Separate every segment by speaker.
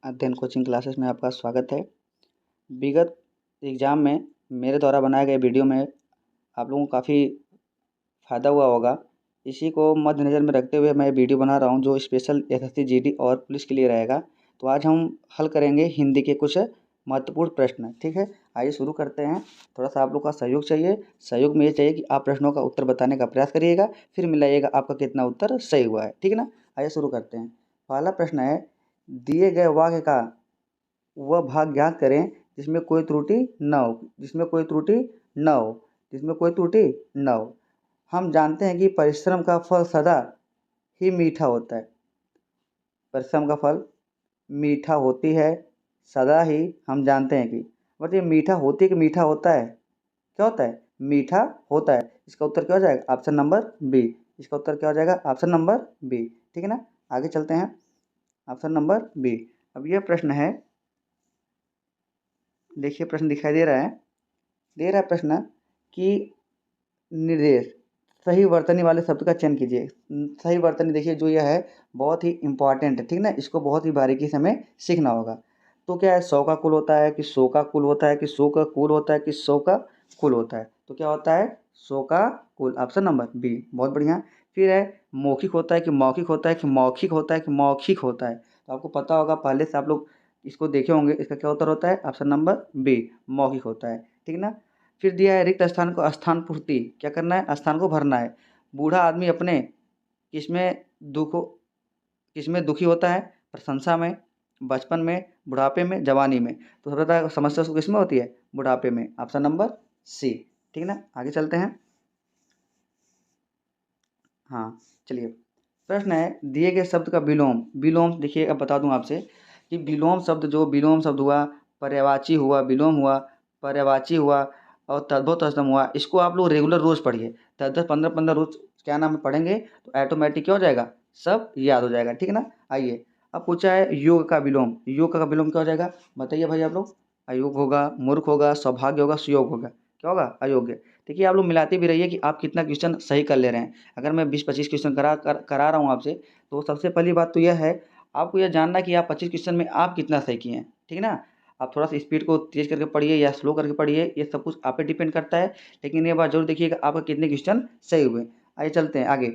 Speaker 1: अध्ययन coaching classes में आपका स्वागत है। विगत एग्ज़ाम में मेरे द्वारा बनाए गए वीडियो में आप लोगों को काफ़ी फ़ायदा हुआ होगा। इसी को मद्देनज़र में रखते हुए मैं वीडियो बना रहा हूं जो स्पेशल एसएससी जीडी और पुलिस के लिए रहेगा। तो आज हम हल करेंगे हिंदी के कुछ महत्वपूर्ण प्रश्न। ठीक है, आइए शुरू करते हैं। थोड़ा सा आप लोग का सहयोग चाहिए। सहयोग में ये चाहिए कि आप प्रश्नों का उत्तर बताने का प्रयास करिएगा, फिर मिलाइएगा आपका कितना उत्तर सही हुआ है। ठीक है ना, आइए शुरू करते हैं। पहला प्रश्न है, दिए गए वाक्य का वह भाग ज्ञात करें जिसमें कोई त्रुटि न हो। जिसमें कोई त्रुटि न हो। जिसमें कोई त्रुटि न हो। हम जानते हैं कि परिश्रम का फल सदा ही मीठा होता है। परिश्रम का फल मीठा होती है सदा ही। हम जानते हैं कि मतलब ये मीठा होती है कि मीठा होता है। क्या होता है? मीठा होता है। इसका उत्तर क्या हो जाएगा? Option number B. इसका उत्तर क्या हो जाएगा? Option number B. ठीक है ना, आगे चलते हैं। Option number B. अब यह प्रश्न है, देखिए प्रश्न दिखाई दे रहा है। प्रश्न कि निर्देश सही वर्तनी वाले शब्द का चयन कीजिए। सही वर्तनी देखिए जो यह है बहुत ही इम्पॉर्टेंट है। ठीक ना, इसको बहुत ही बारीकी से हमें सीखना होगा। तो क्या है, 100 का कुल होता है कि 100 का कुल होता है कि 100 का कुल होता है कि 100 का कुल होता है? तो क्या होता है? 100 का कुल। ऑप्शन नंबर बी, बहुत बढ़िया। फिर है, मौखिक होता है कि मौखिक होता है कि मौखिक होता है कि मौखिक होता है? तो आपको पता होगा, पहले से आप लोग इसको देखे होंगे। इसका क्या उत्तर होता है? ऑप्शन नंबर बी, मौखिक होता है। ठीक ना। फिर दिया है, रिक्त स्थान को स्थान पूर्ति क्या करना है? स्थान को भरना है। बूढ़ा आदमी अपने किसमें किसमें दुखी होता है? प्रशंसा में, बचपन में, बुढ़ापे में, जवानी में? तो सबसे ज़्यादा समस्या उसको किसमें होती है? बुढ़ापे में। Option number C. ठीक ना, आगे चलते हैं। हाँ चलिए, प्रश्न है, दिए गए शब्द का विलोम। विलोम देखिए, अब बता दूं आपसे कि विलोम शब्द, जो विलोम शब्द हुआ, पर्यायवाची हुआ, विलोम हुआ, पर्यायवाची हुआ और तद्भव तत्सम हुआ, इसको आप लोग रेगुलर रोज पढ़िए। 10-10 15-15 रोज क्या नाम है पढ़ेंगे तो ऑटोमेटिक क्या हो जाएगा? सब याद हो जाएगा। ठीक है ना, आइए। अब पूछा है योग का विलोम। योग का विलोम क्या हो जाएगा? बताइए भाई आप लोग। अयोग होगा, मूर्ख होगा, सौभाग्य होगा, सुयोग होगा। क्या होगा? अयोग्य। देखिए आप लोग मिलाते भी रहिए कि आप कितना क्वेश्चन सही कर ले रहे हैं। अगर मैं 20-25 क्वेश्चन करा रहा हूँ आपसे, तो सबसे पहली बात तो यह है, आपको यह जानना कि आप 25 क्वेश्चन में आप कितना सही किए हैं। ठीक है ना, आप थोड़ा सा स्पीड को तेज करके पढ़िए या स्लो करके पढ़िए, ये सब कुछ आप पे डिपेंड करता है। लेकिन ये बात जरूर देखिएगा आपका कितने क्वेश्चन सही हुए। आइए चलते हैं आगे।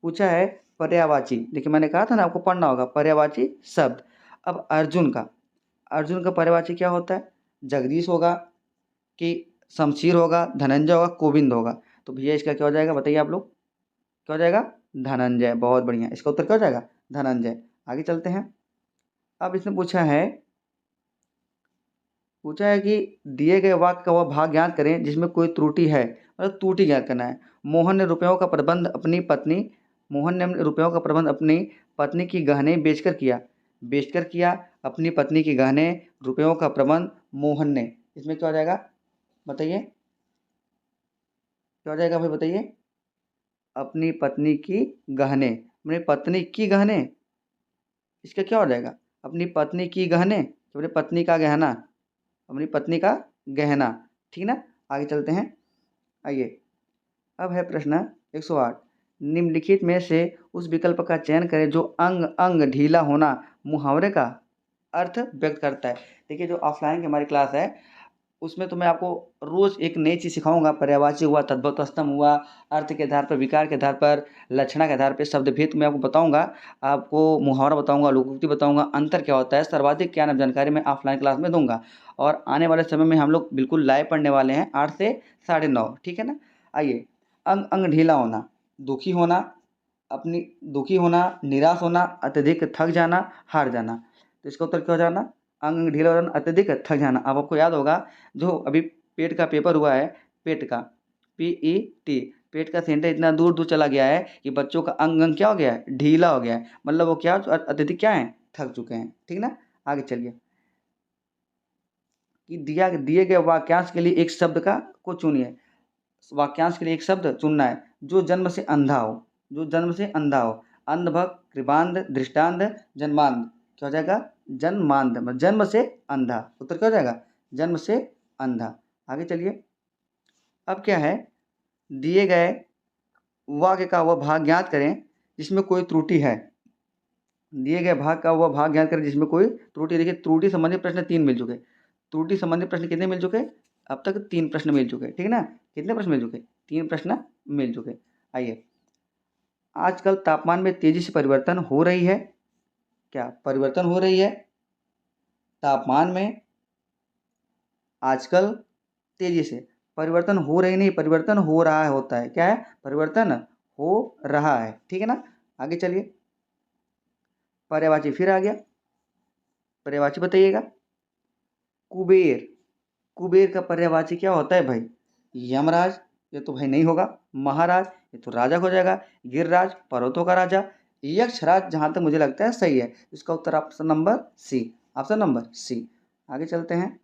Speaker 1: पूछा है पर्यायवाची। देखिए मैंने कहा था ना आपको पढ़ना होगा पर्यायवाची शब्द। अब अर्जुन का पर्यायवाची क्या होता है? जगदीश होगा कि शमशीर होगा, धनंजय होगा, गोविंद होगा? तो भैया इसका क्या हो जाएगा? बताइए आप लोग। क्या हो जाएगा? धनंजय। बहुत बढ़िया, इसका उत्तर क्या हो जाएगा? धनंजय। आगे चलते हैं। अब इसने पूछा है कि दिए गए वाक्य का वह भाग ज्ञात करें जिसमें कोई त्रुटि है। मतलब त्रुटि ज्ञात करना है। मोहन ने रुपयों का प्रबंध अपनी पत्नी मोहन ने रुपयों का प्रबंध अपनी पत्नी की गहने बेचकर किया। अपनी पत्नी की गहने रुपयों का प्रबंध मोहन ने। इसमें क्या हो जाएगा? बताइए, क्या हो जाएगा भाई बताइए? अपनी पत्नी की गहने, अपनी पत्नी की गहने, इसका क्या हो जाएगा? अपनी पत्नी की गहने, अपनी पत्नी का गहना, अपनी पत्नी का गहना। ठीक ना, आगे चलते हैं। आइए, अब है प्रश्न 108। निम्नलिखित में से उस विकल्प का चयन करें जो अंग अंग ढीला होना मुहावरे का अर्थ व्यक्त करता है। देखिए जो ऑफलाइन की हमारी क्लास है, उसमें तो मैं आपको रोज़ एक नई चीज़ सिखाऊंगा। पर्यायवाची हुआ, तद्भव तत्सम हुआ, अर्थ के आधार पर, विकार के आधार पर, लक्षणा के आधार पर, शब्द भेद मैं आपको बताऊंगा। आपको मुहावरा बताऊंगा, लोकोक्ति बताऊंगा, अंतर क्या होता है, सर्वाधिक क्या नाम जानकारी मैं ऑफलाइन क्लास में दूंगा। और आने वाले समय में हम लोग बिल्कुल लाइव पढ़ने वाले हैं 8 से 9:30। ठीक है ना, आइए। अंग अंग ढीला होना, दुखी होना, अपनी दुखी होना, निराश होना, अत्यधिक थक जाना, हार जाना। तो इसका उत्तर क्या हो जाना? अंग अंग ढीला होना, अत्यधिक थक जाना। अब आपको याद होगा जो अभी पेट का पेपर हुआ है, पेट का PET, पेट का सेंटर इतना दूर दूर चला गया है कि बच्चों का अंग अंग क्या हो गया है? ढीला हो गया है। मतलब वो क्या, अत्यधिक क्या है? थक चुके हैं। ठीक ना, आगे चलिए। कि दिए गए वाक्यांश के लिए एक शब्द का को चुनिए। वाक्यांश के लिए एक शब्द चुनना है जो जन्म से अंधा हो। जो जन्म से अंधा हो। अंधभक्त, कृपांध, दृष्टांत, जन्मांध। क्या हो जाएगा? जन्मांध। मतलब जन्म से अंधा। उत्तर क्या हो जाएगा? जन्म से अंधा। आगे चलिए। अब क्या है, दिए गए वाक्य का वह भाग ज्ञात करें जिसमें कोई त्रुटि है। दिए गए भाग का वह भाग ज्ञात करें जिसमें कोई त्रुटि। देखिए त्रुटि संबंधित प्रश्न 3 मिल चुके। त्रुटि संबंधित प्रश्न कितने मिल चुके? अब तक 3 प्रश्न मिल चुके, ठीक है ना। कितने प्रश्न मिल चुके? 3 प्रश्न मिल चुके। आइए, आजकल तापमान में तेजी से परिवर्तन हो रही है। क्या परिवर्तन हो रही है? तापमान में आजकल तेजी से परिवर्तन हो रही नहीं, परिवर्तन हो रहा है, होता है। क्या है? परिवर्तन हो रहा है, ठीक है ना। आगे चलिए, पर्यायवाची फिर आ गया। पर्यायवाची बताइएगा। कुबेर, कुबेर का पर्यायवाची क्या होता है भाई? यमराज, ये तो भाई नहीं होगा। महाराज, ये तो राजा हो जाएगा। गिरिराज, पर्वतों का राजा। यक्षराज जहां तक मुझे लगता है सही है। इसका उत्तर option number C, option number C. आगे चलते हैं,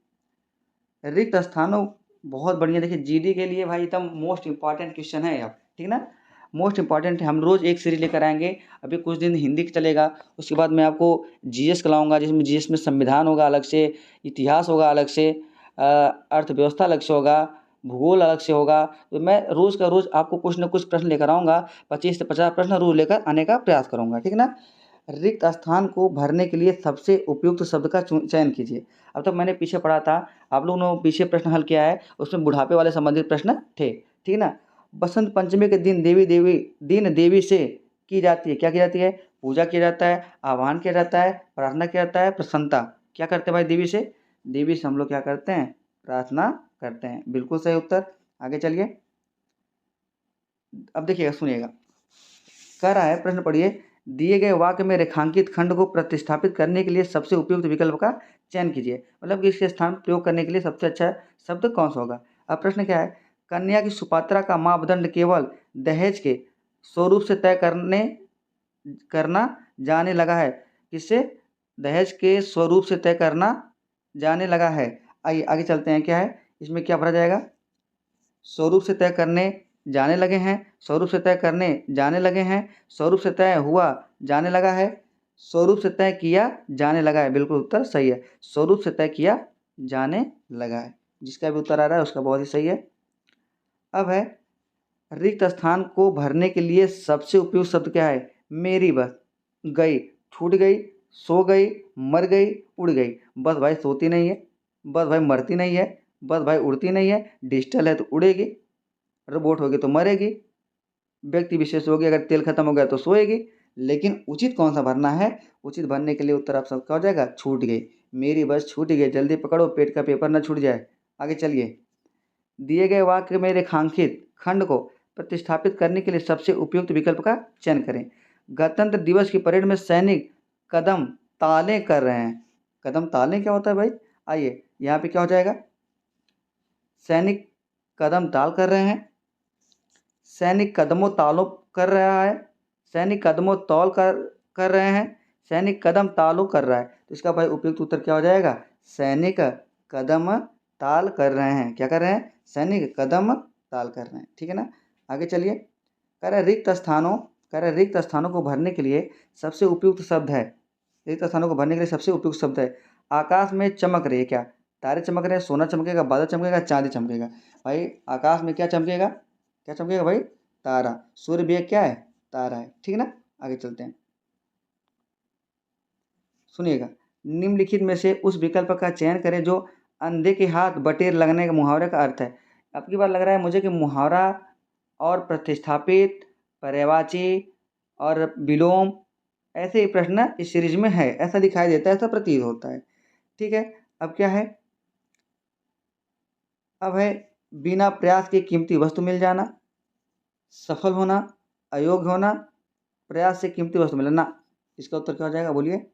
Speaker 1: रिक्त स्थानों, बहुत बढ़िया। देखिए जीडी के लिए भाई एकदम मोस्ट इंपॉर्टेंट क्वेश्चन है अब, ठीक ना। मोस्ट इंपॉर्टेंट है। हम रोज एक सीरीज लेकर आएंगे। अभी कुछ दिन हिंदी का चलेगा, उसके बाद मैं आपको जीएस कराऊंगा, जिसमें जीएस में संविधान होगा अलग से, इतिहास होगा अलग से, अर्थव्यवस्था अलग से होगा, भूगोल अलग से होगा। तो मैं रोज का रोज आपको कुछ न कुछ प्रश्न लेकर आऊँगा। 25 से 50 प्रश्न रोज लेकर आने का प्रयास करूँगा, ठीक है ना। रिक्त स्थान को भरने के लिए सबसे उपयुक्त शब्द का चयन कीजिए। अब तक मैंने पीछे पढ़ा था, आप लोगों ने पीछे प्रश्न हल किया है, उसमें बुढ़ापे वाले संबंधित प्रश्न थे, ठीक है ना। बसंत पंचमी के दिन देवी से की जाती है। क्या की जाती है? पूजा किया जाता है, आह्वान किया जाता है, प्रार्थना किया जाता है, प्रसन्नता। क्या करते हैं भाई देवी से? देवी से हम लोग क्या करते हैं? प्रार्थना करते हैं। बिल्कुल सही उत्तर। आगे चलिए, अब देखिएगा, सुनिएगा। कह रहा है, प्रश्न पढ़िए। दिए गए वाक्य में रेखांकित खंड को प्रतिस्थापित करने के लिए सबसे उपयुक्त विकल्प का चयन कीजिए। मतलब कि इसके स्थान पर प्रयोग करने के लिए सबसे अच्छा शब्द कौन सा होगा। अब प्रश्न क्या है? कन्या की सुपात्रा का मापदंड केवल दहेज के स्वरूप से तय करना जाने लगा है। किससे? दहेज के स्वरूप से तय करना जाने लगा है। आइए आगे चलते हैं, क्या है इसमें, क्या भरा जाएगा? स्वरूप से तय करने जाने लगे हैं, स्वरूप से तय करने जाने लगे हैं, स्वरूप से तय हुआ जाने लगा है, स्वरूप से तय किया जाने लगा है। बिल्कुल उत्तर सही है, स्वरूप से तय किया जाने लगा है। जिसका भी उत्तर आ रहा है उसका बहुत ही सही है। अब है, रिक्त स्थान को भरने के लिए सबसे उपयुक्त शब्द क्या है? मेरी बस, गई, छूट गई, सो गई, मर गई, उड़ गई। बस भाई सोती नहीं है, बस भाई मरती नहीं है, बस भाई उड़ती नहीं है। डिजिटल है तो उड़ेगी, रोबोट होगी तो मरेगी, व्यक्ति विशेष होगी, अगर तेल खत्म हो गया तो सोएगी। लेकिन उचित कौन सा भरना है? उचित भरने के लिए उत्तर आप सबका हो जाएगा छूट गई। मेरी बस छूट गई, जल्दी पकड़ो, पेट का पेपर ना छूट जाए। आगे चलिए, दिए गए वाक्य में रेखांकित खंड को प्रतिस्थापित करने के लिए सबसे उपयुक्त विकल्प का चयन करें। गणतंत्र दिवस की परेड में सैनिक कदम ताले कर रहे हैं। कदम ताले क्या होता है भाई? आइए यहाँ पे क्या हो जाएगा? सैनिक कदम ताल कर रहे हैं, सैनिक कदमों तालों कर रहा है, सैनिक कदमों तौल कर रहे हैं, सैनिक कदम तालों कर रहा है। तो इसका भाई उपयुक्त उत्तर क्या हो जाएगा? सैनिक कदम ताल कर रहे हैं। क्या कर रहे हैं? सैनिक कदम ताल कर रहे हैं, ठीक है ना। आगे चलिए, कह रहे रिक्त स्थानों को भरने के लिए सबसे उपयुक्त शब्द है। रिक्त स्थानों को भरने के लिए सबसे उपयुक्त शब्द है। आकाश में चमक रही है। क्या तारे चमक रहे हैं? सोना चमकेगा, बादल चमकेगा, चांदी चमकेगा। भाई आकाश में क्या चमकेगा? क्या चमकेगा भाई? तारा। सूर्य भी एक क्या है? तारा है, ठीक है ना। आगे चलते हैं, सुनिएगा। निम्नलिखित में से उस विकल्प का चयन करें जो अंधे के हाथ बटेर लगने के मुहावरे का अर्थ है। अब की बार लग रहा है मुझे कि मुहावरा और प्रतिस्थापित, पर्यायवाची और विलोम, ऐसे ही प्रश्न इस सीरीज में है, ऐसा दिखाई देता है, ऐसा प्रतीत होता है, ठीक है। अब क्या है? अब है, बिना प्रयास के कीमती वस्तु मिल जाना, सफल होना, अयोग्य होना, प्रयास से कीमती वस्तु मिलना। इसका उत्तर क्या हो जाएगा? बोलिए।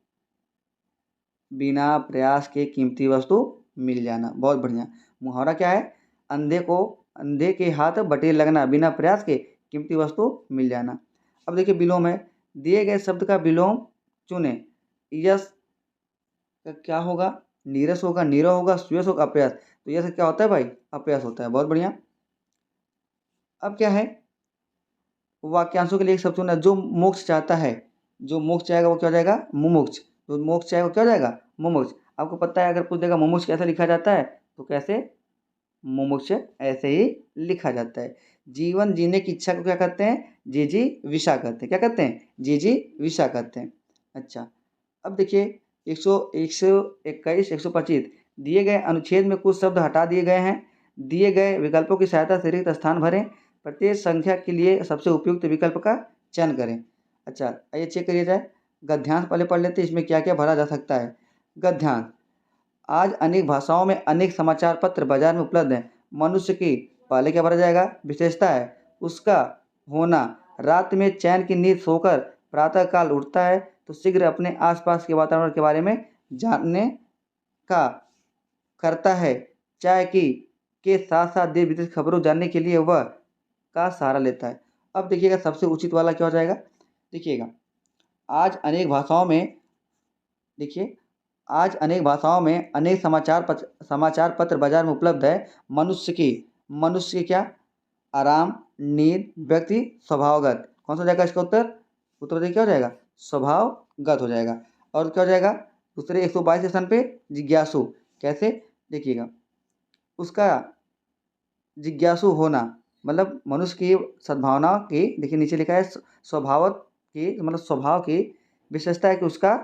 Speaker 1: बिना प्रयास के कीमती वस्तु मिल जाना। बहुत बढ़िया। मुहावरा क्या है? अंधे के हाथ बटेर लगना, बिना प्रयास के कीमती वस्तु मिल जाना। अब देखिए विलोम है। दिए गए शब्द का विलोम चुने। यश का क्या होगा? नीरस होगा, नीरव होगा, सुयश होगा, अप्रयास। तो यश क्या होता है भाई? अप्रयास होता है। बहुत बढ़िया। अब क्या है? वाक्यांशों के लिए एक शब्द चुना। जो मोक्ष चाहता है, जो मोक्ष चाहेगा वो क्या हो जाएगा? मुमुक्ष। जो मोक्ष चाहेगा वो क्या हो जाएगा? मुमुक्ष। आपको पता है, अगर पूछ देगा मुमुक्ष कैसे लिखा जाता है, तो कैसे? मुमुक्ष ऐसे ही लिखा जाता है। जीवन जीने की इच्छा को क्या कहते हैं? जिजीविषा कहते हैं। क्या कहते हैं? जिजीविषा कहते हैं। अच्छा, अब देखिए 121, 125 दिए गए अनुच्छेद में कुछ शब्द हटा दिए गए हैं। दिए गए विकल्पों की सहायता से रिक्त स्थान भरें। प्रत्येक संख्या के लिए सबसे उपयुक्त विकल्प का चयन करें। अच्छा, आइए चेक करिए जाए। गद्यांश पहले पढ़ लेते हैं, इसमें क्या क्या भरा जा सकता है। गद्यांश, आज अनेक भाषाओं में अनेक समाचार पत्र बाजार में उपलब्ध हैं। मनुष्य की, पहले क्या भरा जाएगा, विशेषता है उसका होना। रात में चैन की नींद सोकर प्रातः काल उठता है तो शीघ्र अपने आसपास के वातावरण के बारे में जानने का करता है। चाय की के साथ साथ देश विदेश खबरों जानने के लिए वह का सहारा लेता है। अब देखिएगा सबसे उचित वाला क्या हो जाएगा। देखिएगा, आज अनेक भाषाओं में, देखिए आज अनेक भाषाओं में अनेक समाचार पत्र बाजार में उपलब्ध है। मनुष्य की क्या, आराम, नींद, व्यक्ति, स्वभावगत। कौन सा हो जाएगा इसका उत्तर? उत्तर देखिए क्या हो जाएगा, स्वभावगत हो जाएगा। और क्या हो जाएगा दूसरे 122 स्थान पे, जिज्ञासु। कैसे, देखिएगा उसका जिज्ञासु होना, मतलब मनुष्य की सद्भावना की, देखिए नीचे लिखा है स्वभाव की, मतलब स्वभाव की विशेषता है कि उसका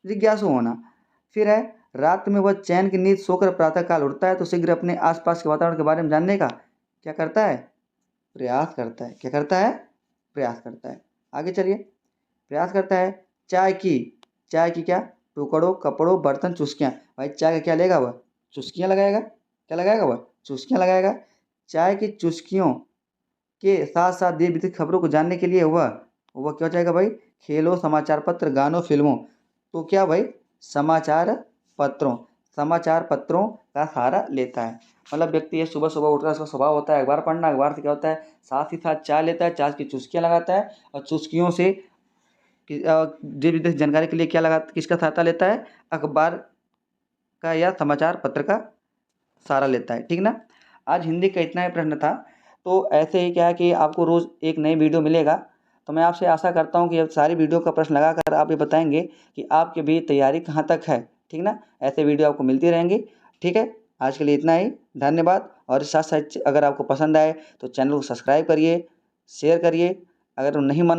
Speaker 1: जिज्ञासु होना। फिर है, रात में वह चैन की नींद सोकर प्रातःकाल उठता है तो शीघ्र अपने आसपास के वातावरण के बारे में जानने का क्या करता है, प्रयास करता है। क्या करता है, प्रयास करता है। आगे चलिए, प्रयास करता है। चाय की क्या, टुकड़ों, कपड़ों, बर्तन, चुस्कियाँ। भाई चाय का क्या लेगा वह, चुस्कियाँ लगाएगा। क्या लगाएगा वह, चुस्कियाँ लगाएगा। चाय की चुस्कियों के साथ साथ देश विदेश खबरों को जानने के लिए वह क्या हो जाएगा भाई, खेलों, समाचार पत्र, गानों, फिल्मों। तो क्या भाई, समाचार पत्रों का सहारा लेता है। मतलब व्यक्ति ये सुबह सुबह उठकर उसका स्वभाव होता है अखबार पढ़ना। अखबार से क्या होता है, साथ ही साथ चाय लेता है, चाय की चुस्कियाँ लगाता है और चुस्कियों से देश विदेश जानकारी के लिए क्या किसका सहायता लेता है, अखबार का या समाचार पत्र का सहारा लेता है। ठीक ना। आज हिंदी का इतना ही प्रश्न था। तो ऐसे ही क्या है कि आपको रोज़ एक नई वीडियो मिलेगा। तो मैं आपसे आशा करता हूँ कि अब सारी वीडियो का प्रश्न लगाकर आप ये बताएंगे कि आपकी भी तैयारी कहाँ तक है। ठीक ना, ऐसे वीडियो आपको मिलती रहेंगी। ठीक है, आज के लिए इतना ही, धन्यवाद। और साथ साथ अगर आपको पसंद आए तो चैनल को सब्सक्राइब करिए, शेयर करिए। अगर नहीं मन